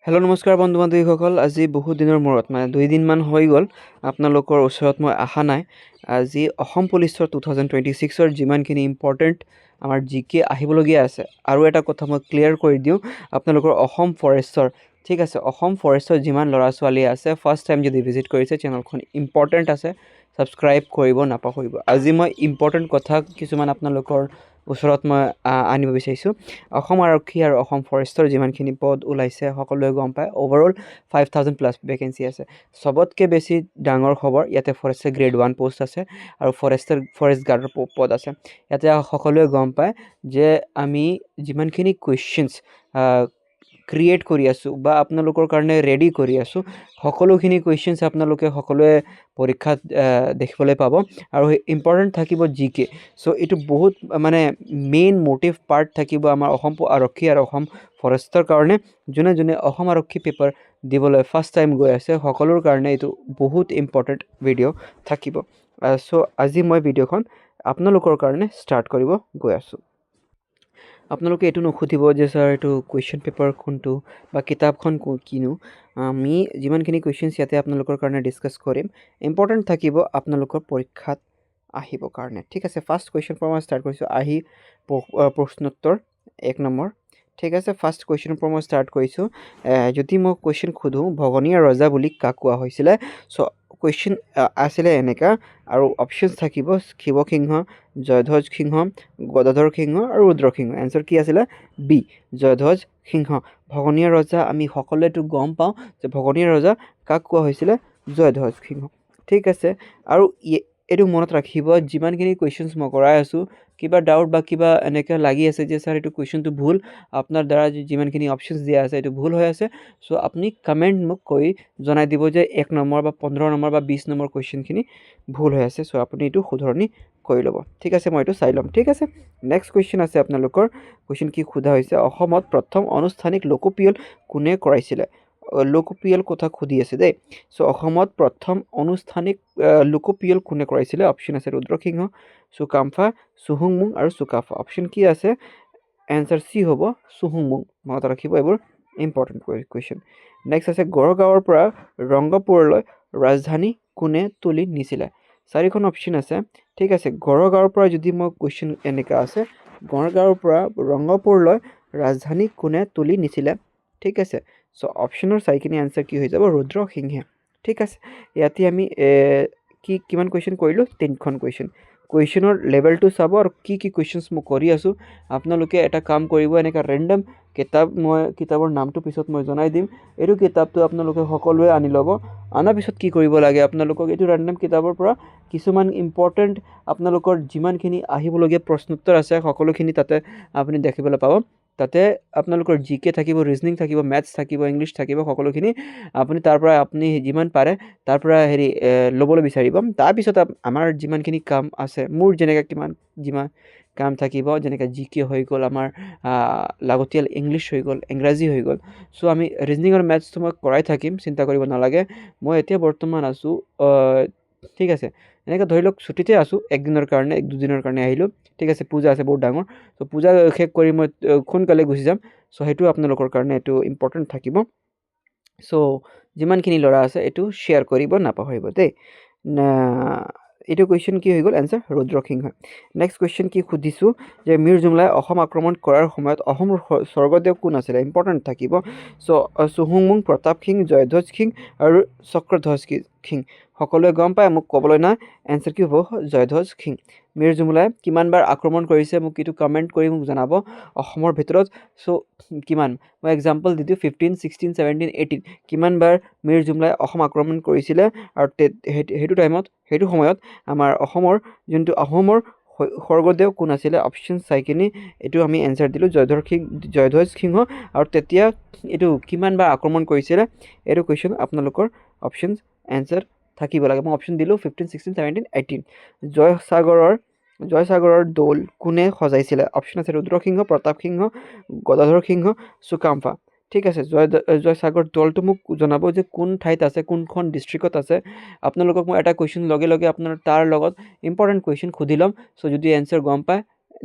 Hello' নমস্কাৰ বন্ধু বান্ধৱীসকল। আজি বহুত দিনৰ মূৰত মানে 2 দিনমান হৈ গ'ল আপোনালোকৰ ওচৰত মই অহা নাই। আজি অসম পুলিচৰ 2026ৰ যিমানখিনি ইম্পৰ্টেণ্ট আমাৰ জিকে আহিবলগীয়া আছে, আৰু এটা কথা মই ক্লিয়াৰ কৰি দিওঁ, আপোনালোকৰ অসম ফৰেষ্টৰ, ঠিক আছে, অসম ফৰেষ্টৰ যিমান ল'ৰা ছোৱালী আছে, ফাৰ্ষ্ট টাইম যদি ভিজিট কৰিছে, চেনেলখন ইম্পৰ্টেণ্ট আছে, ছাবস্ক্ৰাইব কৰিব নাপাহৰিব। আজি মই ইম্পৰ্টেণ্ট কথা কিছুমান আপোনালোকৰ ওচৰত মই আনিব বিচাৰিছোঁ। অসম আৰক্ষী আৰু অসম ফৰেষ্টৰ যিমানখিনি পদ ওলাইছে সকলোৱে গম পায়, অভাৰঅল 5000+ ভেকেঞ্চি আছে। চবতকৈ বেছি ডাঙৰ খবৰ, ইয়াতে ফৰেষ্টৰ গ্ৰেড 1 পোষ্ট আছে আৰু ফৰেষ্ট গাৰ্ডৰ পদ আছে। ইয়াতে সকলোৱে গম পায় যে আমি যিমানখিনি কুৱেশ্যনছ ক্ৰিয়েট কৰি আছোঁ বা আপোনালোকৰ কাৰণে ৰেডি কৰি আছোঁ, সকলোখিনি কুৱেশ্যনছ আপোনালোকে সকলোৱে পৰীক্ষাত দেখিবলৈ পাব, আৰু ইম্পৰ্টেণ্ট থাকিব জি কে। চ' এইটো বহুত মানে মেইন মটিভ পাৰ্ট থাকিব আমাৰ অসম আৰক্ষী আৰু অসম ফৰেষ্টৰ কাৰণে। যোনে যোনে অসম আৰক্ষী পেপাৰ দিবলৈ ফাৰ্ষ্ট টাইম গৈ আছে, সকলোৰ কাৰণে এইটো বহুত ইম্পৰ্টেণ্ট ভিডিঅ' থাকিব। চ' আজি মই ভিডিঅ'খন আপোনালোকৰ কাৰণে ষ্টাৰ্ট কৰিব গৈ আছোঁ। আপোনালোকে এইটো নুসুধিব যে ছাৰ এইটো কুৱেশ্যন পেপাৰ কোনটো বা কিতাপখন কিনো। আমি যিমানখিনি কুৱেশ্যনছ ইয়াতে আপোনালোকৰ কাৰণে ডিছকাছ কৰিম, ইম্পৰ্টেণ্ট থাকিব আপোনালোকৰ পৰীক্ষাত আহিবৰ কাৰণে, ঠিক আছে। ফাৰ্ষ্ট কুৱেশ্যন পৰা মই ষ্টাৰ্ট কৰিছোঁ। প্ৰশ্নোত্তৰ 1 নম্বৰ, ঠিক আছে। ফাৰ্ষ্ট কুৱেশ্যনৰ পৰা মই ষ্টাৰ্ট কৰিছোঁ। যদি মই কুৱেশ্যন সোধোঁ, ভগনীয়া ৰজা বুলি কাক কোৱা হৈছিলে? চ' কুৱেশ্যন আছিলে এনেকা, আৰু অপশ্যনছ থাকিব শিৱসিংহ, জয়ধ্বজ সিংহ, গদাধৰ সিংহ আৰু ৰুদ্ৰসিংহ। এনচাৰ কি আছিলে? বি, জয়ধ্বজ সিংহ। ভগনীয়া ৰজা আমি সকলোৱেতো গম পাওঁ যে ভগনীয়া ৰজা কাক কোৱা হৈছিলে? জয়ধ্বজ সিংহ, ঠিক আছে। আৰু এইটো মনত ৰাখিব, যিমানখিনি কুৱেশ্যনছ মই কৰাই আছোঁ, কিবা ডাউট বা কিবা এনেকৈ লাগি আছে যে ছাৰ এইটো কুৱেশ্যনটো ভুল, আপোনাৰ দ্বাৰা যিমানখিনি অপশ্যনছ দিয়া আছে এইটো ভুল হৈ আছে, চ' আপুনি কমেণ্ট মোক কৰি জনাই দিব যে 1 নম্বৰ বা 15 নম্বৰ বা 20 নম্বৰ কুৱেশ্যনখিনি ভুল হৈ আছে। চ' আপুনি এইটো শুধৰণি কৰি ল'ব, ঠিক আছে। মই এইটো চাই ল'ম, ঠিক আছে। নেক্সট কুৱেশ্যন আছে আপোনালোকৰ। কুৱেশ্যন কি সোধা হৈছে? অসমত প্ৰথম আনুষ্ঠানিক লোকপিয়ল কোনে কৰাইছিলে? লোকপিয়ল কথা সুধি আছে দেই। চ' অসমত প্ৰথম আনুষ্ঠানিক লোকপিয়ল কোনে কৰাইছিলে? অপশ্যন আছে ৰুদ্ৰসিংহ, চুকাম্ফা, চুহুংমুং আৰু চুকাফা। অপশ্যন কি আছে? এনচাৰ চি হ'ব চুহুংমুং। মনত ৰাখিব, এইবোৰ ইম্পৰ্টেণ্ট কুৱেশ্যন। নেক্সট আছে গড়গাঁৱৰ পৰা ৰংগপুৰলৈ ৰাজধানী কোনে তুলি নিছিলে? 4খন অপশ্যন আছে, ঠিক আছে। গড়গাঁৱৰ পৰা যদি মই কুৱেশ্যন এনেকুৱা আছে, গড়গাঁৱৰ পৰা ৰংগপুৰলৈ ৰাজধানী কোনে তুলি নিছিলে? ঠিক আছে। চ' অপশ্যনৰ 4খিনি এনচাৰ কি হৈ যাব? ৰুদ্ৰসিংহে, ঠিক আছে। ইয়াতে আমি কিমান কুৱেশ্যন কৰিলোঁ? 3খন কুৱেশ্যন। কুৱেশ্যনৰ লেভেলটো চাব আৰু কি কুৱেশ্যনছ মই কৰি আছোঁ। আপোনালোকে এটা কাম কৰিব, এনেকুৱা ৰেণ্ডম কিতাপ, মই কিতাপৰ নামটো পিছত মই জনাই দিম। এইটো কিতাপটো আপোনালোকে সকলোৱে আনি ল'ব। অনাৰ পিছত কি কৰিব লাগে, আপোনালোকক এইটো ৰেণ্ডম কিতাপৰ পৰা কিছুমান ইম্পৰ্টেণ্ট আপোনালোকৰ যিমানখিনি আহিবলগীয়া প্ৰশ্নোত্তৰ আছে, সকলোখিনি তাতে আপুনি দেখিবলৈ পাব। তাতে আপোনালোকৰ জি কে থাকিব, ৰিজনিং থাকিব, মেথছ থাকিব, ইংলিছ থাকিব, সকলোখিনি আপুনি তাৰ পৰা আপুনি যিমান পাৰে তাৰ পৰা ল'বলৈ বিচাৰিব। তাৰপিছত আমাৰ যিমানখিনি কাম আছে, মোৰ যেনেকৈ যিমান কাম থাকিব, যেনেকৈ জি কে হৈ গ'ল, আমাৰ লাগতিয়াল ইংলিছ হৈ গ'ল, ইংৰাজী হৈ গ'ল। চ' আমি ৰিজনিং আৰু মেথছটো মই কৰাই থাকিম, চিন্তা কৰিব নালাগে। মই এতিয়া বৰ্তমান আছোঁ, ঠিক আছে, এনেকৈ ধৰি লওক ছুটিতে আছোঁ, 1 দিনৰ কাৰণে, 1-2 দিনৰ কাৰণে আহিলোঁ, ঠিক আছে। পূজা আছে বহুত ডাঙৰ, চ' পূজা শেষ কৰি মই সোনকালে গুচি যাম। চ' সেইটো আপোনালোকৰ কাৰণে এইটো ইম্পৰ্টেণ্ট থাকিব। চ' যিমানখিনি ল'ৰা আছে এইটো শ্বেয়াৰ কৰিব নাপাহৰিব দেই। এইটো কুৱেশ্যন কি হৈ গ'ল? এনচাৰ ৰুদ্ৰসিংহ। নেক্সট কুৱেশ্যন কি সুধিছোঁ যে মীৰ জুমলাই অসম আক্ৰমণ কৰাৰ সময়ত অসমৰ স্বৰ্গদেউ কোন আছিলে? ইম্পৰ্টেণ্ট থাকিব। চ' চুহুংমুং, প্ৰতাপ সিং, জয়ধ্বজ সিং আৰু চক্ৰধ্বজ সিং। সকলোৱে গম পায়, মোক ক'বলৈ নাই। এনচাৰ কি হ'ব? জয়ধ্বজ সিং। মীৰ জুমলাই কিমানবাৰ আক্ৰমণ কৰিছে মোক এইটো কমেণ্ট কৰি মোক জনাব অসমৰ ভিতৰত। চ' কিমান, মই এক্সাম্পল দি দিওঁ, 15, 16, 17, 18 কিমানবাৰ মীৰ জুমলাই অসম আক্ৰমণ কৰিছিলে, আৰু সেইটো সময়ত আমাৰ অসমৰ যোনটো আহোমৰ স্বৰ্গদেউ কোন আছিলে? অপশ্যন চাই কিনি এইটো আমি এনচাৰ দিলোঁ জয়ধ্বজ সিংহ। আৰু তেতিয়া এইটো কিমানবাৰ আক্ৰমণ কৰিছিলে, এইটো কুৱেশ্যন আপোনালোকৰ অপশ্যন এনচাৰ থাকিব লাগে। মই অপশ্যন দিলোঁ 15, 16, 17, 18। জয়সাগৰৰ দৌল কোনে সজাইছিলে? অপশ্যন আছে ৰুদ্ৰসিংহ, প্ৰতাপ সিংহ, গদাধৰ সিংহ, চুকাম্ফা। ঠিক আছে, জয়সাগৰ দৌলটো মোক জনাব যে কোন ঠাইত আছে, কোনখন ডিষ্ট্ৰিক্টত আছে। আপোনালোকক মই এটা কুৱেশ্যন লগে লগে আপোনাৰ তাৰ লগত ইম্পৰ্টেণ্ট কুৱেশ্যন সুধি ল'ম। চ' যদি এনচাৰ গম পায়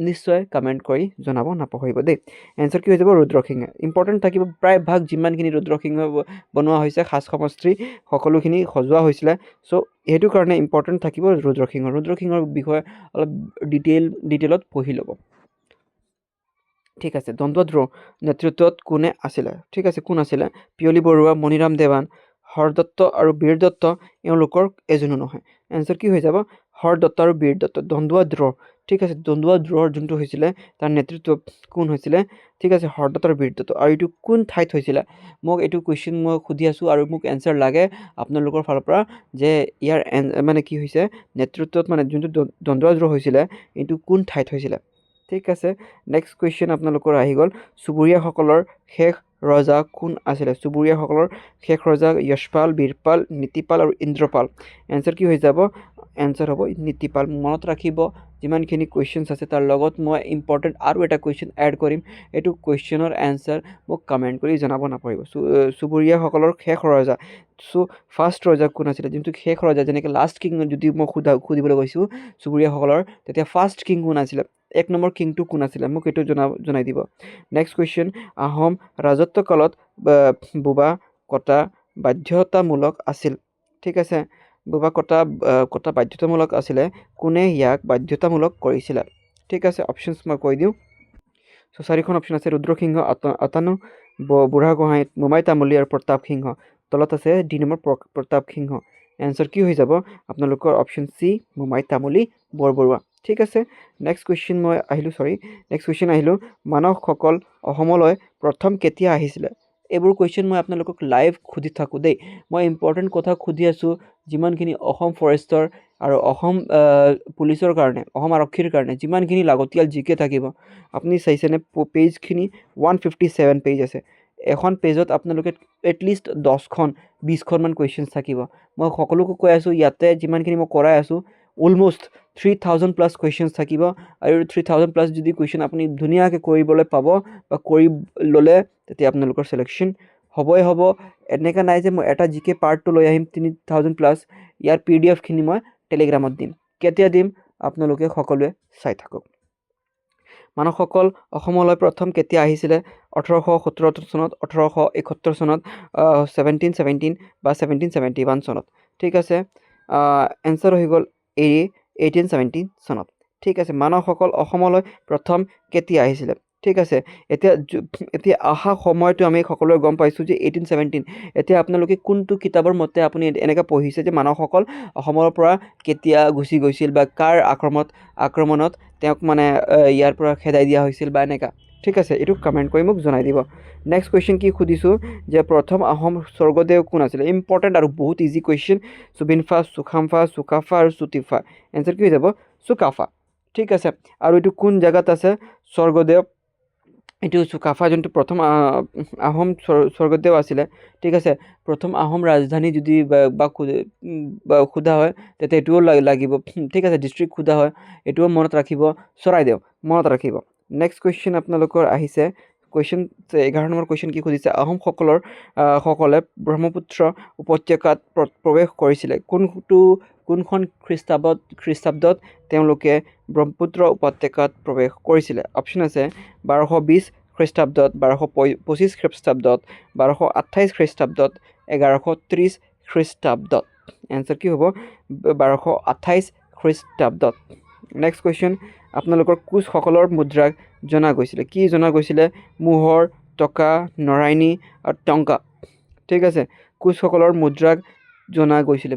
নিশ্চয় কমেণ্ট কৰি জনাব নাপাহৰিব দেই। এনচাৰ কি হৈ যাব ৰুদ্ৰসিংহ। ইম্পৰ্টেণ্ট থাকিব প্ৰায়ভাগ যিমানখিনি ৰুদ্ৰসিংহ বনোৱা হৈছে সাজ সমষ্টি সকলোখিনি সজোৱা হৈছিলে। চ' সেইটো কাৰণে ইম্পৰ্টেণ্ট থাকিব ৰুদ্ৰসিংহ। ৰুদ্ৰসিংহৰ বিষয়ে অলপ ডিটেইলত পঢ়ি ল'ব। ঠিক আছে, দ্বন্দ্বদ্ৰ নেতৃত্বত কোনে আছিলে? ঠিক আছে, কোন আছিলে? পিয়লি বৰুৱা, মণিৰাম দেৱান, হৰদত্ত আৰু বীৰ দত্ত এওঁলোকৰ এজনো নহয়। এনচাৰ কি হৈ যাব হৰদত্ত আৰু বীৰ দত্ত। দ্বন্দ্বদ্ৰ, ঠিক আছে, দ্বন্দ্বদ্ৰৰ যোনটো হৈছিলে তাৰ নেতৃত্ব কোন হৈছিলে? ঠিক আছে, হৰদত্ত আৰু বীৰ দত্ত। আৰু এইটো কোন ঠাইত হৈছিলে? মোক এইটো কুৱেশ্যন মই সুধি আছোঁ আৰু মোক এনচাৰ লাগে আপোনালোকৰ ফালৰ পৰা যে ইয়াৰ মানে কি হৈছে নেতৃত্বত মানে যোনটো দ্বন্দ্বদ্ৰ হৈছিলে এইটো কোন ঠাইত হৈছিলে? ঠিক আছে, নেক্সট কুৱেশ্যন আপোনালোকৰ আহি গ'ল চুবুৰীয়াসকলৰ শেষ ৰজা কোন আছিলে? চুবুৰীয়াসকলৰ শেষ ৰজা যশপাল, বীৰপাল, নীতিপাল আৰু ইন্দ্ৰপাল। এনচাৰ কি হৈ যাব? এনচাৰ হ'ব নীতিপাল। মনত ৰাখিব যিমানখিনি কুৱেশ্যনছ আছে তাৰ লগত মই ইম্পৰ্টেণ্ট আৰু এটা কুৱেশ্যন এড কৰিম। এইটো কুৱেশ্যনৰ এনচাৰ মোক কমেণ্ট কৰি জনাব নাপাহৰিব। চুবুৰীয়াসকলৰ শেষ ৰজা। চ' ফাৰ্ষ্ট ৰজা কোন আছিলে? যোনটো শেষ ৰজা, যেনেকৈ লাষ্ট কিং যদি মই সুধিবলৈ গৈছোঁ চুবুৰীয়াসকলৰ, তেতিয়া ফাৰ্ষ্ট কিং কোন আছিলে? 1 নম্বৰ কিংটো কোন আছিলে? মোক এইটো জনাই দিব। নেক্সট কুৱেশ্যন, আহোম ৰাজত্ব কালত বোবা কটা বাধ্যতামূলক আছিল। ঠিক আছে, বোবা কটা বাধ্যতামূলক আছিলে। কোনে ইয়াক বাধ্যতামূলক কৰিছিলে? ঠিক আছে, অপশ্যনছ মই কৈ দিওঁ। চ' 4খন অপশ্যন আছে ৰুদ্ৰসিংহ, অতানু, বুঢ়াগোহাঁই, মোমাই তামুলী আৰু প্ৰতাপ সিংহ। তলত আছে ডি নম্বৰ প্ৰতাপ সিংহ। এনচাৰ কি হৈ যাব আপোনালোকৰ? অপশ্যন চি মোমাই তামুলী বৰবৰুৱা। ঠিক আছে, নেক্সট কুৱেশ্যন আহিলোঁ মানসকল অসমলৈ প্ৰথম কেতিয়া আহিছিলে? এইবোৰ কুৱেশ্যন মই আপোনালোকক লাইভ সুধি থাকোঁ দেই। মই ইম্পৰ্টেণ্ট কথা সুধি আছোঁ যিমানখিনি অসম ফৰেষ্টৰ আৰু অসম পুলিচৰ কাৰণে, অসম আৰক্ষীৰ কাৰণে যিমানখিনি লাগতিয়াল জিকে থাকিব আপুনি চাইছেনে পেজখিনি 157 পেজ আছে। এখন পেজত আপোনালোকে এটলিষ্ট 10-20খনমান কুৱেশ্যনছ থাকিব। মই সকলোকে কৈ আছোঁ ইয়াতে যিমানখিনি মই কৰাই আছোঁ অলম'ষ্ট 3000+ কুৱেশ্যনছ থাকিব। আৰু 3000+ যদি কুৱেশ্যন আপুনি ধুনীয়াকৈ কৰিবলৈ পাব বা কৰি ল'লে তেতিয়া আপোনালোকৰ চিলেকশ্যন হ'বই হ'ব। এনেকৈ নাই যে মই এটা জিকে পাৰ্টটো লৈ আহিম 3000+। ইয়াৰ PDF খিনি মই টেলিগ্ৰামত দিম। কেতিয়া দিম আপোনালোকে সকলোৱে চাই থাকক। মানসকল অসমলৈ প্ৰথম কেতিয়া আহিছিলে? 1877 চনত, 1871 চনত, 1717 বা 1771 চনত। ঠিক আছে, এনচাৰ হৈ গ'ল 1817 চনত। ঠিক আছে, মানসকল অসমলৈ প্ৰথম কেতিয়া আহিছিলে? ঠিক আছে, এতিয়া অহা সময়টো আমি সকলোৱে গম পাইছোঁ যে 1817। এতিয়া আপোনালোকে কোনটো কিতাপৰ মতে আপুনি এনেকৈ পঢ়িছে যে মানসকল অসমৰ পৰা কেতিয়া গুচি গৈছিল বা কাৰ আক্ৰমণত তেওঁক মানে ইয়াৰ পৰা খেদাই দিয়া হৈছিল বা এনেকুৱা? ঠিক আছে, এইটো কমেণ্ট কৰি মোক জনাই দিব। নেক্সট কুৱেশ্যন কি সুধিছোঁ যে প্ৰথম আহোম স্বৰ্গদেউ কোন আছিলে? ইম্পৰ্টেণ্ট আৰু বহুত ইজি কুৱেশ্যন। চুবিনফা, চুখামফা, চুকাফা আৰু চুটিফা। এনচাৰ কি হৈ যাব? চুকাফা। ঠিক আছে, আৰু এইটো কোন জেগাত আছে স্বৰ্গদেউ? এইটো চুকাফা যোনটো প্ৰথম আহোম স্বৰ্গদেউ আছিলে। ঠিক আছে, প্ৰথম আহোম ৰাজধানী যদি সোধা হয় তেতিয়া এইটোও লাগিব। ঠিক আছে, ডিষ্ট্ৰিক্ট সোধা হয় এইটোও মনত ৰাখিব, চৰাইদেউ মনত ৰাখিব। নেক্সট কুৱেশ্যন আপোনালোকৰ আহিছে। 11 নম্বৰ কুৱেশ্যন কি সুধিছে? সকলে ব্ৰহ্মপুত্ৰ উপত্যকাত প্ৰৱেশ কৰিছিলে। কোনখন খ্ৰীষ্টাব্দত তেওঁলোকে ব্ৰহ্মপুত্ৰ উপত্যকাত প্ৰৱেশ কৰিছিলে? অপশ্যন আছে 1220 খ্ৰীষ্টাব্দত, 1225 খ্ৰীষ্টাব্দত, 1228 খ্ৰীষ্টাব্দত, 1130 খ্ৰীষ্টাব্দত। এনচাৰ কি হ'ব? 1228 খ্ৰীষ্টাব্দত। নেক্সট কুৱেশ্যন, আপোনালোকৰ কোচসকলৰ মুদ্ৰাক জনা গৈছিলে? কি জনা গৈছিলে? মোহৰ, টকা, নৰাইনী আৰু টংকা। ঠিক আছে, কোচসকলৰ মুদ্ৰাক জনা গৈছিলে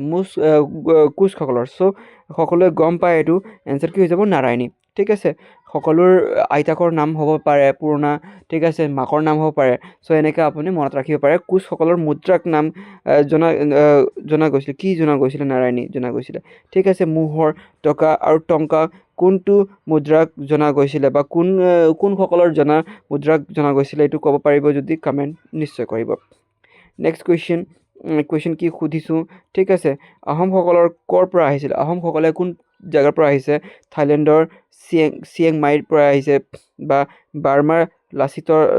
কোচসকলৰ। চ' সকলোৱে গম পায় এইটো। এনচাৰ কি হৈ যাব? নাৰায়ণী। ঠিক আছে, সকলোৰ আইতাকৰ নাম হ'ব পাৰে পুৰণা, ঠিক আছে, মাকৰ নাম হ'ব পাৰে। চ' এনেকৈ আপুনি মনত ৰাখিব পাৰে কোচসকলৰ মুদ্ৰাক নাম জনা গৈছিলে। কি জনা গৈছিলে? নাৰায়ণী জনা গৈছিলে। ঠিক আছে, মোহৰ, টকা আৰু টংকা কোনটো মুদ্ৰাক জনা গৈছিলে বা কোনসকলৰ মুদ্ৰাক জনা গৈছিলে এইটো ক'ব পাৰিব যদি কমেণ্ট নিশ্চয় কৰিব। নেক্সট কুৱেশ্যন কি সুধিছোঁ? ঠিক আছে, আহোমসকলৰ ক'ৰ পৰা আহিছিলে? আহোমসকলে কোন জেগাৰ পৰা আহিছে? থাইলেণ্ডৰ চিয়েং মাইৰ পৰা আহিছে বা বাৰ্মাৰ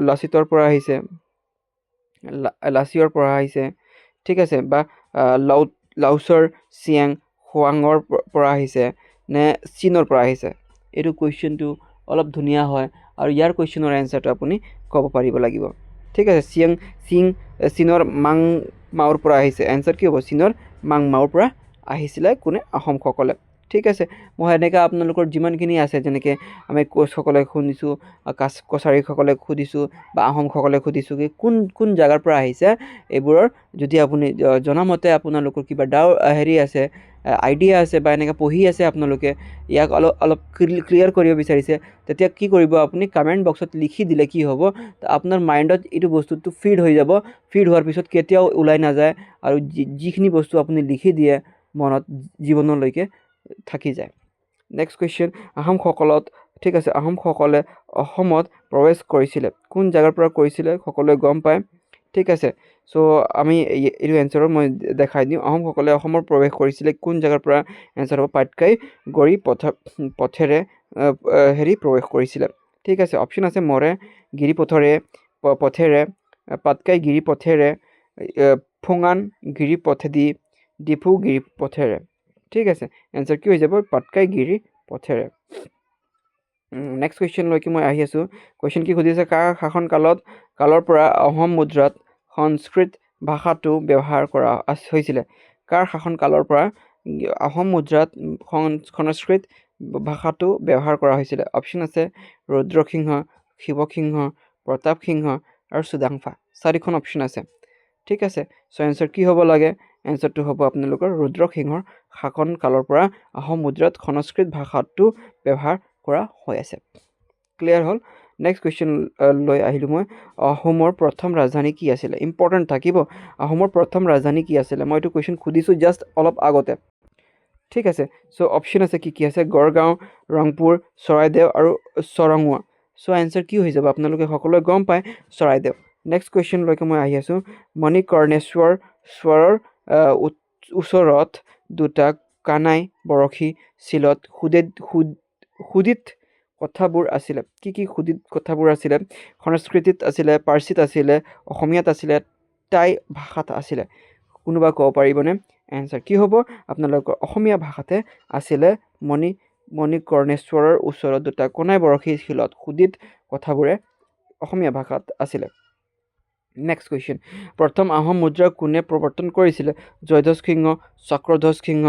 লাচিতৰ পৰা আহিছে, লাচিয়ৰ পৰা আহিছে। ঠিক আছে, বা লাওচৰ চিয়াং হোৱাঙৰ পৰা আহিছে নে চীনৰ পৰা আহিছে? এইটো কুৱেশ্যনটো অলপ ধুনীয়া হয় আৰু ইয়াৰ কুৱেশ্যনৰ এনচাৰটো আপুনি ক'ব পাৰিব লাগিব ঠিক আছে চীনৰ মাং মাওৰ পৰা আহিছে এনচাৰ কি হ'ব চীনৰ মাং মাওৰ পৰা আহিছিলে কোনে আহোমসকলে ঠিক আছে মই এনেকৈ আপোনালোকৰ যিমানখিনি আছে যেনেকৈ আমি কোচসকলে শুনিছোঁ কছাৰীসকলে সুধিছোঁ বা আহোমসকলে সুধিছোঁ কি কোন জাগাৰ পৰা আহিছে এইবোৰৰ যদি আপুনি জনামতে আপোনালোকৰ কিবা হেৰি আছে আইডিয়া আছে বা এনেকৈ পঢ়ি আছে আপোনালোকে ইয়াক অলপ ক্লিয়াৰ কৰিব বিচাৰিছে তেতিয়া কি কৰিব আপুনি কমেণ্ট বক্সত লিখি দিলে কি হ'ব আপোনাৰ মাইণ্ডত এইটো বস্তুটো ফিড হৈ যাব ফিড হোৱাৰ পিছত কেতিয়াও ওলাই নাযায় আৰু যিখিনি বস্তু আপুনি লিখি দিয়ে মনত জীৱনলৈকে থাকি যায় নেক্সট কুৱেশ্যন আহোমসকলত ঠিক আছে আহোমসকলে অসমত প্ৰৱেশ কৰিছিলে কোন জাগাৰ পৰা কৰিছিলে সকলোৱে গম পায় ঠিক আছে সো আমি এইটো এনচাৰৰ মই দেখাই দিওঁ আহোমসকলে অসমৰ প্ৰৱেশ কৰিছিলে কোন জাগাৰ পৰা এনচাৰ হ'ব পাটকাই গড়ি পথেৰে হেৰি প্ৰৱেশ কৰিছিলে ঠিক আছে অপশ্যন আছে মৰে গিৰি পথেৰে পাটকাই গিৰি পথেৰে ফোঙান গিৰি পথেদি ডিফু গিৰি পথেৰে ঠিক আছে এনচাৰ কি হৈ যাব পাটকাই গিৰি পথেৰে নেক্সট কুৱেশ্যনলৈকে মই আহি আছোঁ কুৱেশ্যন কি সুধিছে কাৰ শাসন কালৰ পৰা অহোম মুদ্ৰাত সংস্কৃত ভাষাটো ব্যৱহাৰ কৰা হৈছিলে কাৰ শাসন কালৰ পৰা অহোম মুদ্ৰাত সংস্কৃত ভাষাটো ব্যৱহাৰ কৰা হৈছিলে অপশ্যন আছে ৰুদ্ৰসিংহ শিৱসিংহ প্ৰতাপ সিংহ আৰু চুডাংফা চাৰিখন অপশ্যন আছে ঠিক আছে চ' এনচাৰ কি হ'ব লাগে এনচাৰটো হ'ব আপোনালোকৰ ৰুদ্ৰসিংহৰ শাসন কালৰ পৰা অহোম মুদ্ৰাত সংস্কৃত ভাষাটো ব্যৱহাৰ কৰা হৈ আছে ক্লিয়াৰ হ'ল নেক্সট কুৱেশ্যন লৈ আহিলোঁ মই আহোমৰ প্ৰথম ৰাজধানী কি আছিলে ইম্পৰ্টেণ্ট থাকিব আহোমৰ প্ৰথম ৰাজধানী কি আছিলে মই এইটো কুৱেশ্যন সুধিছোঁ জাষ্ট অলপ আগতে ঠিক আছে চ' অপশ্যন আছে কি আছে গড়গাঁও ৰংপুৰ চৰাইদেউ আৰু চৰঙুৱা চ' এনচাৰ কি হৈ যাব আপোনালোকে সকলোৱে গম পায় চৰাইদেউ নেক্সট কুৱেশ্যনলৈকে মই আহি আছোঁ মণিকৰ্ণেশ্বৰৰ ওচৰত দুটা কানাই বৰশী চিলত সুদিত কথাবোৰ আছিলে কি সুদিত কথাবোৰ আছিলে সংস্কৃতিত আছিলে পাৰ্চীত আছিলে অসমীয়াত আছিলে টাই ভাষাত আছিলে কোনোবা ক'ব পাৰিবনে এনচাৰ কি হ'ব আপোনালোকৰ অসমীয়া ভাষাতে আছিলে মণিকৰ্ণেশ্বৰৰ ওচৰত দুটা কানাই বৰশী চিলত সুদিত কথাবোৰে অসমীয়া ভাষাত আছিলে নেক্সট কুৱেশ্যন প্ৰথম আহোম মুদ্ৰা কোনে প্ৰৱৰ্তন কৰিছিলে জয়ধ্বজ সিংহ চক্ৰধ্বজ সিংহ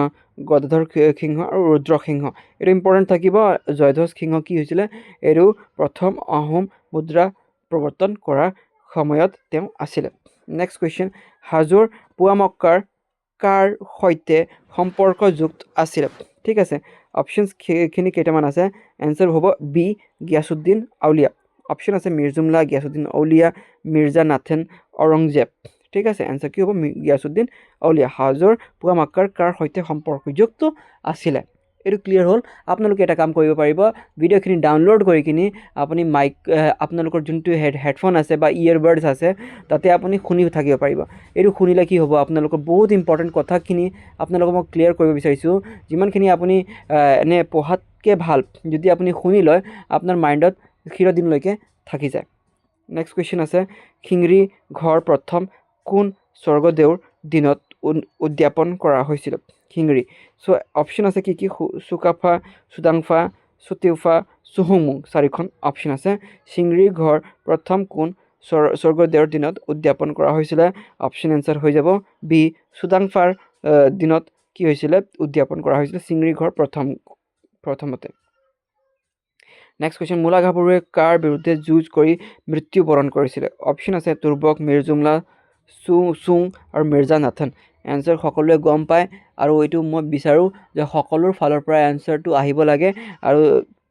গদাধৰ সিংহ আৰু ৰুদ্ৰসিংহ এইটো ইম্পৰ্টেণ্ট থাকিব জয়ধ্বজ সিংহ কি হৈছিলে এইটো প্ৰথম আহোম মুদ্ৰা প্ৰৱৰ্তন কৰাৰ সময়ত তেওঁ আছিলে নেক্সট কুৱেশ্যন হাজোৰ পুৱামক্কাৰ কাৰ সৈতে সম্পৰ্কযুক্ত আছিলে ঠিক আছে অপশ্যনখিনি কেইটামান আছে এনচাৰ হ'ব বি গিয়াছুদ্দিন আউলিয়া অপশ্যন আছে মিৰ্জুমলা গিয়াছুদ্দিন আউলিয়া মিৰ্জা নাথেন ঔৰংজেব ঠিক আছে এনচাৰ কি হ'ব গিয়াছুদ্দিন আউলিয়া হাজোৰ পুৱামক্কাৰ কাৰ সৈতে সম্পৰ্কযুক্ত আছিলে এইটো ক্লিয়াৰ হ'ল আপোনালোকে এটা কাম কৰিব পাৰিব ভিডিঅ'খিনি ডাউনলোড কৰি কিনি আপুনি আপোনালোকৰ যোনটো হেডফোন আছে বা ইয়েৰবাডছ আছে তাতে আপুনি শুনি থাকিব পাৰিব এইটো শুনিলে কি হ'ব আপোনালোকৰ বহুত ইম্পৰ্টেণ্ট কথাখিনি আপোনালোকক মই ক্লিয়াৰ কৰিব বিচাৰিছোঁ যিমানখিনি আপুনি এনে পঢ়াতকৈ ভাল যদি আপুনি শুনি লয় আপোনাৰ মাইণ্ডত চিৰদিনলৈকে থাকি যায় নেক্সট কুৱেশ্যন আছে শিংৰি ঘৰ প্ৰথম কোন স্বৰ্গদেউৰ দিনত উদযাপন কৰা হৈছিল শিংৰি চ' অপশ্যন আছে কি চুকাফা চুডাংফা চুটিউফা চুহুংমুং চাৰিখন অপশ্যন আছে শিংৰি ঘৰ প্ৰথম কোন স্বৰ্গদেউৰ দিনত উদযাপন কৰা হৈছিলে অপশ্যন এনচাৰ হৈ যাব বি চুডাংফাৰ দিনত কি হৈছিলে উদযাপন কৰা হৈছিলে শিংৰি ঘৰ প্ৰথমতে নেক্সট কুৱেশ্যন মূলা গাভৰুৱে কাৰ বিৰুদ্ধে যুঁজ কৰি মৃত্যুবৰণ কৰিছিলে অপশ্যন আছে তুৰ্বক মিৰ্জুমলা চুং আৰু মিৰ্জা নাথন এনচাৰ সকলোৱে গম পায় আৰু এইটো মই বিচাৰোঁ যে সকলোৰ ফালৰ পৰা এনচাৰটো আহিব লাগে আৰু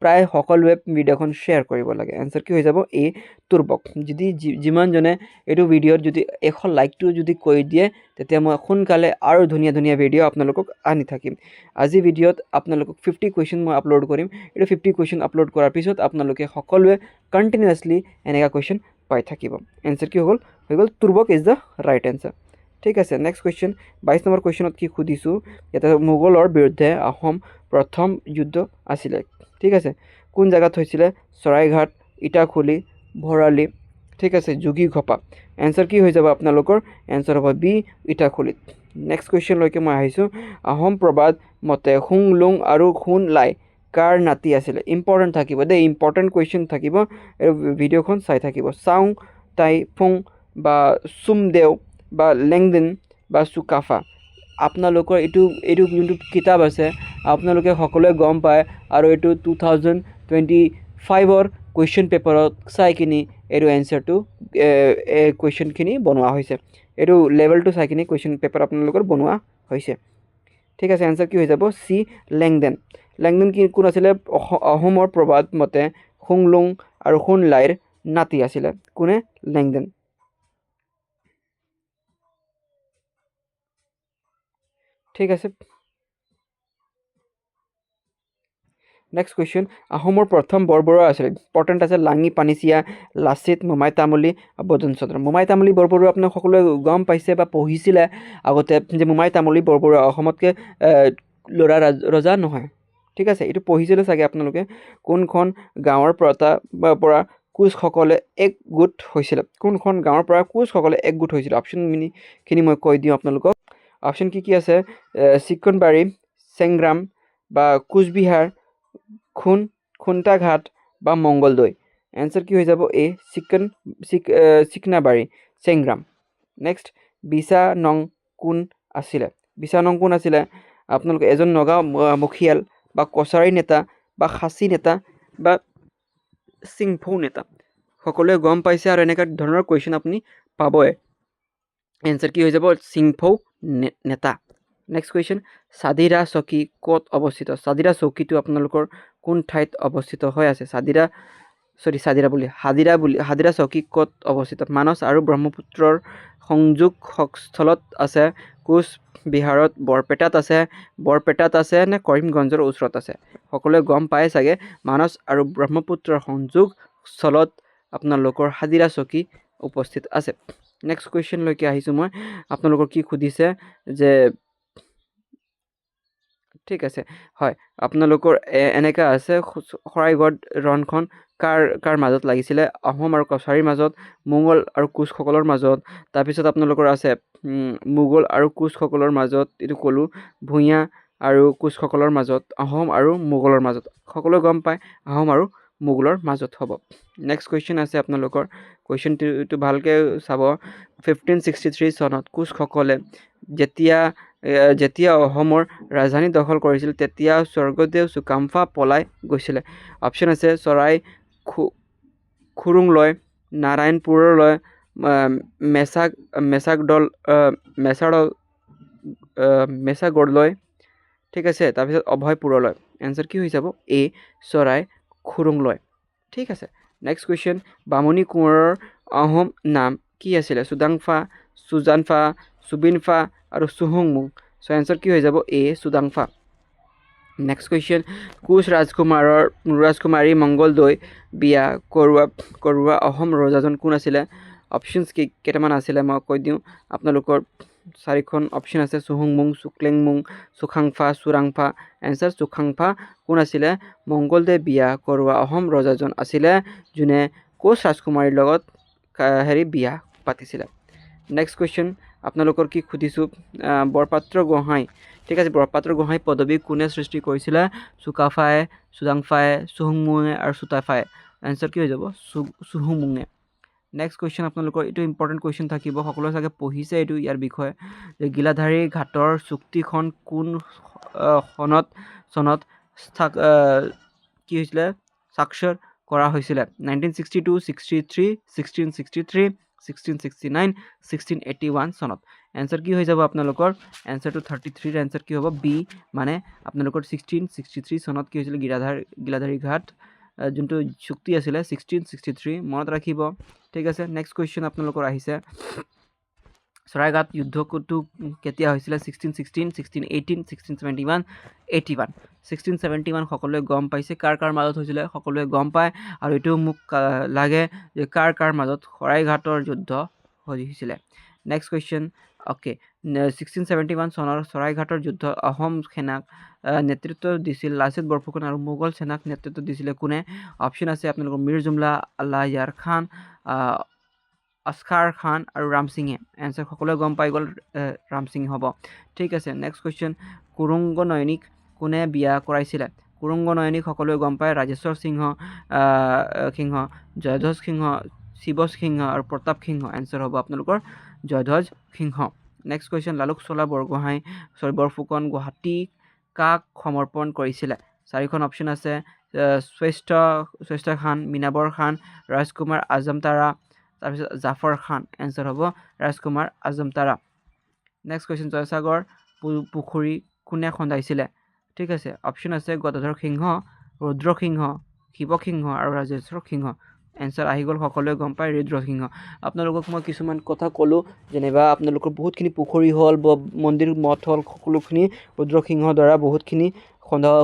প্ৰায় সকলোৱে ভিডিঅ'খন শ্বেয়াৰ কৰিব লাগে এনচাৰ কি হৈ যাব এ তুৰ্বক যদি যিমানজনে এইটো ভিডিঅ'ত যদি 100 লাইকটো যদি কৰি দিয়ে তেতিয়া মই সোনকালে আৰু ধুনীয়া ভিডিঅ' আপোনালোকক আনি থাকিম আজি ভিডিঅ'ত আপোনালোকক 50 কুৱেশ্যন মই আপলোড কৰিম এইটো 50 কুৱেশ্যন আপলোড কৰাৰ পিছত আপোনালোকে সকলোৱে কণ্টিনিউৱাছলি এনেকুৱা কুৱেশ্যন পাই থাকিব এনচাৰ কি হৈ গ'ল Turbak is the right answer ঠিক আছে নেক্সট কুৱেশ্যন 22 নম্বৰ কুৱেশ্যনত কি সুধিছোঁ ইয়াতে মোগলৰ বিৰুদ্ধে আহোম প্ৰথম যুদ্ধ আছিলে ঠিক আছে কোন জাগাত হৈছিলে চৰাইঘাট ইটাখুলি ভৰালি ঠিক আছে যোগীঘোপা এনচাৰ কি হৈ যাব আপোনালোকৰ এনচাৰ হ'ব বি ইটাখুলিত নেক্সট কুৱেশ্যনলৈকে মই আহিছোঁ আহোম প্ৰবাদ মতে হুং লুং আৰু হুন লাই কাৰ নাতি আছিলে ইম্পৰ্টেণ্ট থাকিব দেই ইম্পৰ্টেণ্ট কুৱেশ্যন থাকিব ভিডিঅ'খন চাই থাকিব চাওঁ টাই ফুং বা চুমদেও বা লেংডেন বা চুকাফা আপোনালোকৰ এইটো যোনটো কিতাপ আছে আপোনালোকে সকলোৱে গম পায় আৰু এইটো 2025ৰ কুৱেশ্যন পেপাৰত চাই কিনি এইটো এনচাৰটো কুৱেশ্যনখিনি বনোৱা হৈছে এইটো লেভেলটো চাই কিনি কুৱেশ্যন পেপাৰ আপোনালোকৰ বনোৱা হৈছে ঠিক আছে এনচাৰ কি হৈ যাব চি লেংডেন কি কোন আছিলে অসমৰ প্ৰবাদ মতে খুংলুং আৰু খুনলাইৰ নাতি আছিলে কোনে লেংডেন ঠিক আছে নেক্সট কুৱেশ্যন আহোমৰ প্ৰথম বৰবৰুৱা আছিলে ইম্পৰ্টেণ্ট আছে লাঙি পানীচিয়া লাচিত মোমাই তামুলী বদন চন্দ্ৰ মোমাই তামুলী বৰবৰুৱা আপোনাক সকলোৱে গম পাইছে বা পঢ়িছিলে আগতে যে মোমাই তামুলী বৰবৰুৱা অসমতকৈ ল'ৰা ৰজা নহয় ঠিক আছে এইটো পঢ়িছিলে চাগে আপোনালোকে কোনখন গাঁৱৰ পৰা কোচসকলে একগোট হৈছিলে কোনখন গাঁৱৰ পৰা কোচসকলে একগোট হৈছিলে অপশ্যনখিনি মই কৈ দিওঁ আপোনালোকক অপশ্যন কি আছে চিকনবাৰী চেংগ্ৰাম বা কোচবিহাৰ খুন্তাঘাট বা মংগলদৈ এনচাৰ কি হৈ যাব এ চিকনাবাৰী চেংগ্ৰাম নেক্সট বিছা নং কোন আছিলে আপোনালোকে এজন নগাঁও মুখিয়াল বা কছাৰী নেতা বা খাচী নেতা বা চিংফৌ নেতা সকলোৱে গম পাইছে আৰু এনেকুৱা ধৰণৰ কুৱেশ্যন আপুনি পাবই এনচাৰ কি হৈ যাব চিংফৌ নেতা নেক্সট কুৱেশ্যন চাদিৰা চকী ক'ত অৱস্থিত চাদিৰা চকীটো আপোনালোকৰ কোন ঠাইত অৱস্থিত হৈ আছে হাদিৰা চকী ক'ত অৱস্থিত মানস আৰু ব্ৰহ্মপুত্ৰৰ সংযোগ স্থলত আছে কোচবিহাৰত বৰপেটাত আছে নে কৰিমগঞ্জৰ ওচৰত আছে সকলোৱে গম পায় চাগে মানস আৰু ব্ৰহ্মপুত্ৰৰ সংযোগ স্থলত আপোনালোকৰ হাদিৰা চকী উপস্থিত আছে নেক্সট কুৱেশ্যনলৈকে আহিছোঁ মই আপোনালোকৰ কি সুধিছে যে ঠিক আছে হয় আপোনালোকৰ এনেকুৱা আছে শৰাইঘাট ৰণখন কাৰ মাজত লাগিছিলে আহোম আৰু কছাৰীৰ মাজত মোগল আৰু কোচসকলৰ মাজত তাৰপিছত আপোনালোকৰ আছে মোগল আৰু কোচসকলৰ মাজত এইটো ক'লোঁ ভূঞা আৰু কোচসকলৰ মাজত আহোম আৰু মোগলৰ মাজত সকলোৱে গম পায় আহোম আৰু মোগলৰ মাজত হ'ব নেক্সট কুৱেশ্যন আছে আপোনালোকৰ কুৱেশ্যনটো ভালকৈ চাব 1563 চনত কোচসকলে যেতিয়া অসমৰ ৰাজধানী দখল কৰিছিল তেতিয়া স্বৰ্গদেউ চুকাম্ফা পলাই গৈছিলে অপশ্যন আছে চৰাই খুৰুংলৈ নাৰায়ণপুৰলৈ মেচাগড়লৈ ঠিক আছে তাৰপিছত অভয়পুৰলৈ এনচাৰ কি হৈ যাব এ চৰাই খুৰুংলৈ ঠিক আছে নেক্সট কুৱেশ্যন বামুণী কোঁৱৰৰ আহোম নাম কি আছিলে চুদাংফা চুজানফা চুবিনফা আৰু চুহুংমুং চ' এনচাৰ কি হৈ যাব এ চুদাংফা নেক্সট কুৱেশ্যন কোচ ৰাজকুমাৰী মংগলদৈ বিয়া কৰোৱা অসম ৰজাজন কোন আছিলে অপশ্যনছ কেইটামান আছিলে মই কৈ দিওঁ আপোনালোকৰ 4খন অপশ্যন আছে চুহুংমুং চুক্লেংমুং চুখাংফা চুৰাংফা এনচাৰ চুখাংফা কোন আছিলে মংগলদৈ বিয়া কৰোৱা অসম ৰজাজন আছিলে যোনে কোচ ৰাজকুমাৰীৰ লগত বিয়া পাতিছিলে নেক্সট কুৱেশ্যন আপোনালোকৰ কি সুধিছোঁ বৰপাত্ৰ গোহাঁই ঠিক আছে বৰপাত্ৰ গোহাঁই পদবী কোনে সৃষ্টি কৰিছিলে চুকাফাই চুজাংফাই চুহুংমুঙে আৰু চুতাফাই এনচাৰ কি হৈ যাব চুহুংমুঙে নেক্সট কুৱেশ্যন আপোনালোকৰ এইটো ইম্পৰ্টেণ্ট কুৱেশ্যন থাকিব সকলোৱে চাগে পঢ়িছে এইটো ইয়াৰ বিষয়ে যে গিলাধাৰী ঘাটৰ চুক্তিখন কোন চনত কি হৈছিলে স্বাক্ষৰ কৰা হৈছিলে 1962 63 1663 1669 1681 চনত এনচাৰ কি হৈ যাব আপোনালোকৰ এনচাৰটো 33 এনচাৰ কি হ'ব বি মানে আপোনালোকৰ 1663 চনত কি হৈছিলে গিলাধাৰী ঘাট যোনটো চুক্তি আছিলে 1663 মনত ৰাখিব ঠিক আছে নেক্সট কুৱেশ্যন আপোনালোকৰ আহিছে চৰাইঘাট যুদ্ধটো কেতিয়া হৈছিলে 1616 1618 1671 81 1671 সকলোৱে গম পাইছে কাৰ মাজত হৈছিলে সকলোৱে গম পায় আৰু এইটো মোক লাগে যে কাৰ মাজত শৰাইঘাটৰ যুদ্ধ হৈছিলে নেক্সট কুৱেশ্যন অ'কে 1671 চনৰ চৰাইঘাটৰ যুদ্ধ অসম সেনাক নেতৃত্ব দিছিল লাচিত বৰফুকন আৰু মোগল সেনাক নেতৃত্ব দিছিলে কোনে অপশ্যন আছে আপোনালোকৰ মীৰ জুমলা আল্লাহ ইয়াৰ খান আসখাৰ খান আৰু ৰামসিঙে এনচাৰ সকলোৱে গম পাই গ'ল ৰামসিং হ'ব ঠিক আছে নেক্সট কুৱেশ্যন কুৰুংগ নয়নিক কোনে বিয়া কৰাইছিলে কুৰুংগ নয়নী সকলোৱে গম পায়, ৰাজেশ্বৰ সিংহ, জয়ধ্বজ সিংহ, শিৱ সিংহ আৰু প্ৰতাপ সিংহ। এনচাৰ হ'ব আপোনালোকৰ জয়ধ্বজ সিংহ। নেক্সট কুৱেশ্যন, লালুক চোলা বৰফুকন গুৱাহাটী কাক সমৰ্পণ কৰিছিলে? 4খন অপশ্যন আছে, শ্ৰেষ্ঠ খান, মিনাবৰ খান, ৰাজকুমাৰ আজমতাৰা, তাৰপিছত জাফৰ খান। এনচাৰ হ'ব ৰাজকুমাৰ আজমতাৰা। নেক্সট কুৱেশ্যন, জয়সাগৰ পুখুৰী কোনে খন্দাইছিলে? ঠিক আছে, অপশ্যন আছে গদাধৰ সিংহ, ৰুদ্ৰ সিংহ, শিৱ সিংহ আৰু ৰাজেশ্বৰ সিংহ। এনচাৰ আহি গ'ল, সকলোৱে গম পায় ৰুদ্ৰ সিংহ। আপোনালোকক মই কিছুমান কথা ক'লোঁ, যেনিবা আপোনালোকৰ বহুতখিনি পুখুৰী হ'ল বা মন্দিৰ মঠ হ'ল, সকলোখিনি ৰুদ্ৰ সিংহৰ দ্বাৰা বহুতখিনি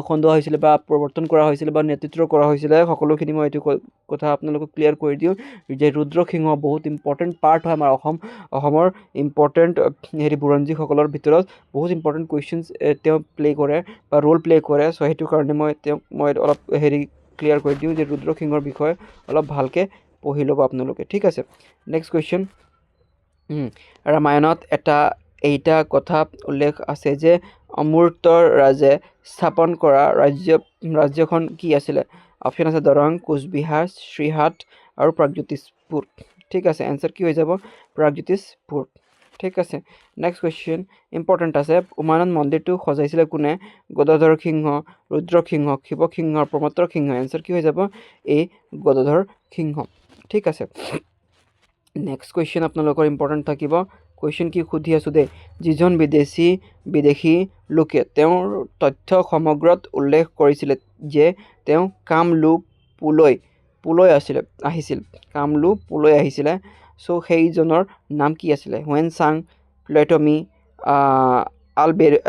খন্দোৱা হৈছিলে বা প্ৰৱৰ্তন কৰা হৈছিলে বা নেতৃত্ব কৰা হৈছিলে। সকলোখিনি মই এইটো কথা আপোনালোকক ক্লিয়াৰ কৰি দিওঁ যে ৰুদ্ৰ সিংহ বহুত ইম্পৰ্টেণ্ট পাৰ্ট হয় আমাৰ অসমৰ ইম্পৰ্টেণ্ট বুৰঞ্জীসকলৰ ভিতৰত বহুত ইম্পৰ্টেণ্ট কুৱেশ্যনছ তেওঁ প্লে' কৰে বা ৰোল প্লে' কৰে। চ' সেইটো কাৰণে মই অলপ ক্লিয়াৰ কৰি দিওঁ যে ৰুদ্ৰ সিংহৰ বিষয়ে অলপ ভালকৈ পঢ়ি ল'ব আপোনালোকে। ঠিক আছে, নেক্সট কুৱেশ্যন, ৰামায়ণত এইটা কথা উল্লেখ আছে যে অমৃতৰ ৰাজে স্থাপন কৰা ৰাজ্যখন কি আছিলে? অপশ্যন আছে দৰং, কোচবিহাৰ, শ্ৰীহাট আৰু প্ৰাগজ্যোতিষপুৰ। ঠিক আছে, এনচাৰ কি হৈ যাব? প্ৰাগজ্যোতিষপুৰ। ঠিক আছে, নেক্সট কুৱেশ্যন ইম্পৰ্টেণ্ট আছে, উমানন্দ মন্দিৰটো সজাইছিলে কোনে? গদাধৰ সিংহ, ৰুদ্ৰ সিংহ, শিৱ সিংহ, প্ৰমত্তৰ সিংহ। এনচাৰ কি হৈ যাব? এই গদাধৰ সিংহ। ঠিক আছে, নেক্সট কুৱেশ্যন আপোনালোকৰ ইম্পৰ্টেণ্ট থাকিব। কুৱেশ্যন কি সুধি আছোঁ দেই, যিজন বিদেশী লোকে তেওঁৰ তথ্য সমগ্ৰত উল্লেখ কৰিছিলে যে তেওঁ কামৰূপলৈ আহিছিলে। চ' সেইজনৰ নাম কি আছিলে? হুৱেনচাং, প্লেটমি,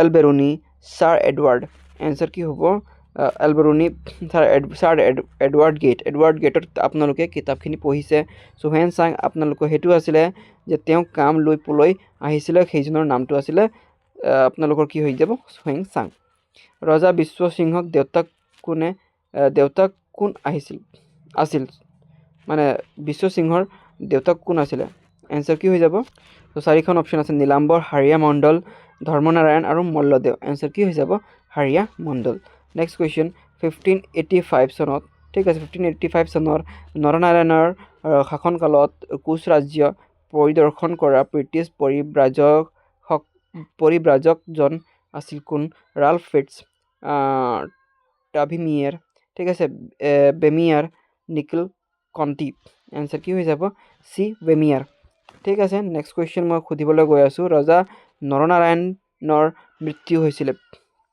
এলবেৰুনি, ছাৰ এডৱাৰ্ড। এনচাৰ কি হ'ব? এলবেৰুনি, ছাৰ এডৱাৰ্ড গেটত আপোনালোকে কিতাপখিনি পঢ়িছে। চ' হুৱেনচাং আপোনালোকৰ সেইটো আছিলে যে তেওঁ কামৰূপলৈ আহিছিলে, সেইজনৰ নামটো আছিলে আপোনালোকৰ কি হৈ যাব? হুৱেনচাং। ৰজা বিশ্বসিংহক দেউতাক কোন আছিল? মানে বিশ্বসিংহৰ দেউতাক কোন আছিলে? এনচাৰ কি হৈ যাব? তো 4খন অপশ্যন আছে, নীলাম্বৰ, হাৰিয়া মণ্ডল, ধৰ্মনাৰায়ণ আৰু মল্লদেৱ। এনচাৰ কি হৈ যাব? হাৰিয়া মণ্ডল। নেক্সট কুৱেশ্যন, 1585 চনত, ঠিক আছে, 1585 চনৰ নৰনাৰায়ণৰ শাসনকালত কোচ ৰাজ্য পৰিদৰ্শন কৰা ব্ৰিটিছ পৰিব্ৰাজকজন আছিল কোন? ৰাল্ফ ফিটছ ট্ৰাভিমিয়েৰ, ঠিক আছে, বেমিয়াৰ, নিকল কণ্টি। এনচাৰ কি হৈ যাব? চি বেমিয়াৰ। ঠিক আছে, নেক্সট কুৱেশ্যন মই সুধিবলৈ গৈ আছোঁ, ৰজা নৰনাৰায়ণৰ মৃত্যু হৈছিলে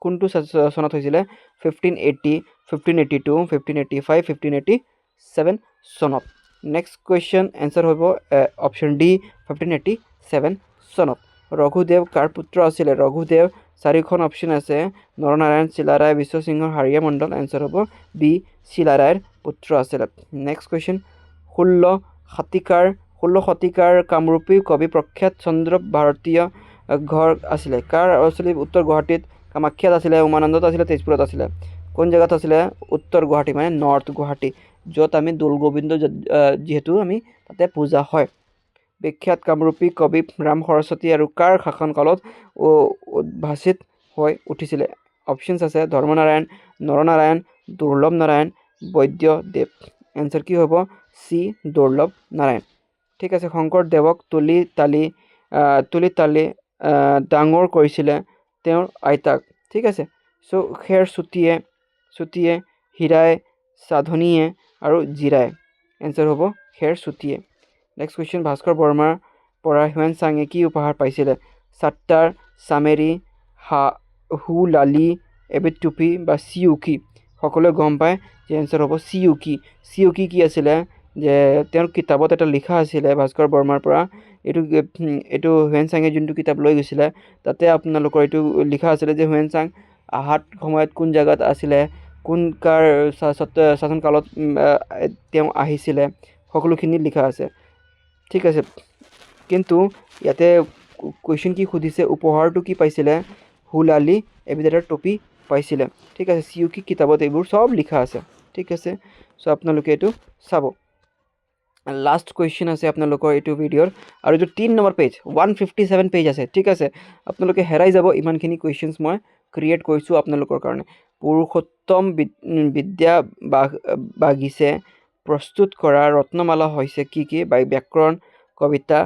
কোনটো চনত হৈছিলে? 1580, 1582, 1585, 1587 চনত। নেক্সট কুৱেশ্যন এনচাৰ হ'ব অপশ্যন ডি, 1587 চনত। ৰঘুদেৱ কাৰ পুত্ৰ আছিলে? ৰঘুদেৱ 4খন অপশ্যন আছে, নৰনাৰায়ণ, চিলাৰায়, বিশ্বসিংহ, হাৰিয়া মণ্ডল। এনচাৰ হ'ব বি, চিলাৰায়ৰ পুত্ৰ আছিলে। নেক্সট কুৱেশ্যন, 16 শতিকাৰ কামৰূপী কবি প্ৰখ্যাত চন্দ্ৰ ভাৰতীয় ঘৰ আছিলে কাৰ? উত্তৰ গুৱাহাটীত, কামাখ্যাত আছিলে, উমানন্দত আছিলে, তেজপুৰত আছিলে। কোন জেগাত আছিলে? উত্তৰ গুৱাহাটী, মানে নৰ্থ গুৱাহাটী, য'ত আমি দৌল গোবিন্দ যিহেতু আমি তাতে পূজা হয়। বিখ্যাত কামৰূপী কবি ৰাম সৰস্বতী আৰু কাৰ শাসনকালত উদ্ভাসিত হৈ উঠিছিলে? অপশ্যনছ আছে, ধৰ্মনাৰায়ণ, নৰনাৰায়ণ, দুৰ্লভ নাৰায়ণ, বৈদ্যদেৱ। এনচাৰ কি হ'ব? চি, দুৰ্লভ নাৰায়ণ। ঠিক আছে, শংকৰদেৱক তুলি তালি ডাঙৰ কৰিছিলে তেওঁৰ আইতাক। ঠিক আছে, চ' খেৰ চুটিয়ে, হীৰাই, সাধনীয়ে আৰু জিৰাই। এনচাৰ হ'ব খেৰ চুটিয়ে। নেক্সট কুৱেশ্যন, ভাস্কৰ বৰ্মাৰ পৰা হুৱেনচাঙে কি উপহাৰ পাইছিলে? চাট্টাৰ, চামেৰি, হুলালি, এবিধ টুপি বা চিউকি। সকলোৱে গম পায় যে এনচাৰ হ'ব চিউকি। চিউকি কি আছিলে? যে তেওঁৰ কিতাপত এটা লিখা আছিলে ভাস্কৰ বৰ্মাৰ পৰা, এইটো হুৱেনচাঙে যোনটো কিতাপ লৈ গৈছিলে তাতে আপোনালোকৰ এইটো লিখা আছিলে যে হুৱেনচাং অহাৰ সময়ত কোন জেগাত আছিলে, কোন কাৰ শাসনকালত তেওঁ আহিছিলে, সকলোখিনি লিখা আছে। ঠিক আছে, কিন্তু ইয়াতে কুৱেশ্যন কি সুধিছে, উপহাৰটো কি পাইছিলে? হুলালি এবিধ এটা টুপি পাইছিলে। ঠিক আছে, চিউকি কিতাপত এইবোৰ চব লিখা আছে। ঠিক আছে, চ' আপোনালোকে এইটো চাব। লাষ্ট কুৱেশ্যন আছে আপোনালোকৰ এইটো ভিডিঅ'ৰ, আৰু এইটো 3 নম্বৰ পেজ, 157 পেজ আছে। ঠিক আছে, আপোনালোকে হেৰাই যাব ইমানখিনি কুৱেশ্যনছ মই ক্ৰিয়েট কৰিছোঁ আপোনালোকৰ কাৰণে। পুৰুষোত্তম বিদ্যা বাগিছে প্ৰস্তুত কৰা ৰত্নমালা হৈছে কি ব্যাকৰণ, কবিতা,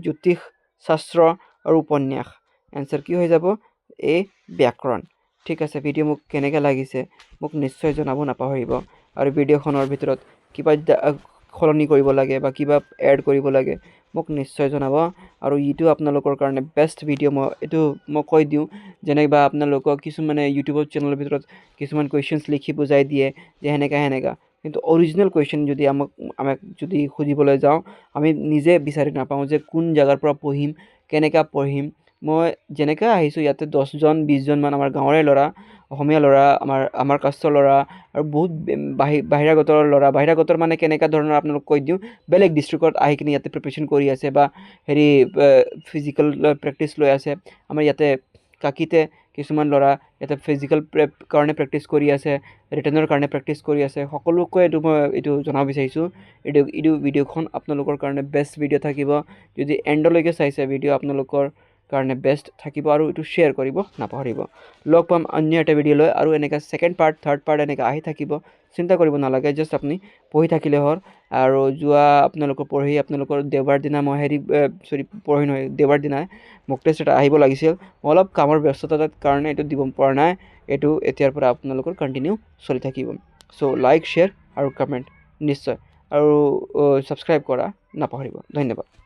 জ্যোতিষ শাস্ত্ৰ আৰু উপন্যাস। এনচাৰ কি হৈ যাব? এ ব্যাকৰণ। ঠিক আছে, ভিডিঅ' মোক কেনেকৈ লাগিছে মোক নিশ্চয় জনাব নাপাহৰিব। আৰু ভিডিঅ'খনৰ ভিতৰত কিবা সলনি কৰিব লাগে বা কিবা এড কৰিব লাগে মোক নিশ্চয় জনাব। আৰু এইটো আপোনালোকৰ কাৰণে বেষ্ট ভিডিঅ' মই কৈ দিওঁ, যেনেবা আপোনালোকক কিছুমানে ইউটিউবৰ চেনেলৰ ভিতৰত কিছুমান কুৱেশ্যনছ লিখি বুজাই দিয়ে যে সেনেকা, কিন্তু অৰিজিনেল কুৱেশ্যন যদি আমাক যদি সুধিবলৈ যাওঁ আমি নিজে বিচাৰি নাপাওঁ যে কোন জেগাৰ পৰা পঢ়িম, কেনেকৈ পঢ়িম। মই যেনেকৈ আহিছোঁ ইয়াতে 10জন 20জনমান আমাৰ গাঁৱৰে ল'ৰা, অসমীয়া ল'ৰা, আমাৰ কাষ্টৰ ল'ৰা আৰু বহুত বাহিৰাগতৰ ল'ৰা। বাহিৰাগতৰ মানে কেনেকুৱা ধৰণৰ আপোনালোক কৈ দিওঁ, বেলেগ ডিষ্ট্ৰিক্টত আহি কিনে ইয়াতে প্ৰিপেৰেশ্যন কৰি আছে বা ফিজিকেল প্ৰেক্টিছ লৈ আছে। আমাৰ ইয়াতে কাকিতে কিছুমান ল'ৰা ইয়াতে ফিজিকেল কাৰণে প্ৰেক্টিছ কৰি আছে, ৰিটেনৰ কাৰণে প্ৰেক্টিছ কৰি আছে। সকলোকে এইটো জনাব বিচাৰিছোঁ। এইটো ভিডিঅ'খন আপোনালোকৰ কাৰণে বেষ্ট ভিডিঅ' থাকিব। যদি এণ্ডলৈকে চাইছে ভিডিঅ' আপোনালোকৰ কাৰণে বেষ্ট থাকিব। আৰু এইটো শ্বেয়াৰ কৰিব নাপাহৰিব। লগ পাম অন্য এটা ভিডিঅ' লৈ, আৰু এনেকৈ ছেকেণ্ড পাৰ্ট, থাৰ্ড পাৰ্ট এনেকৈ আহি থাকিব। চিন্তা কৰিব নালাগে, জাষ্ট আপুনি পঢ়ি থাকিলে হ'ল। আৰু আপোনালোকৰ দেওবাৰ দিনা দেওবাৰ দিনাই মক টেষ্ট এটা আহিব লাগিছিল। মই অলপ কামৰ ব্যস্ততাৰ কাৰণে এইটো দিব পৰা নাই। এইটো এতিয়াৰ পৰা আপোনালোকৰ কণ্টিনিউ চলি থাকিব। চ' লাইক, শ্বেয়াৰ আৰু কমেণ্ট নিশ্চয়, আৰু ছাবস্ক্ৰাইব কৰা নাপাহৰিব। ধন্যবাদ।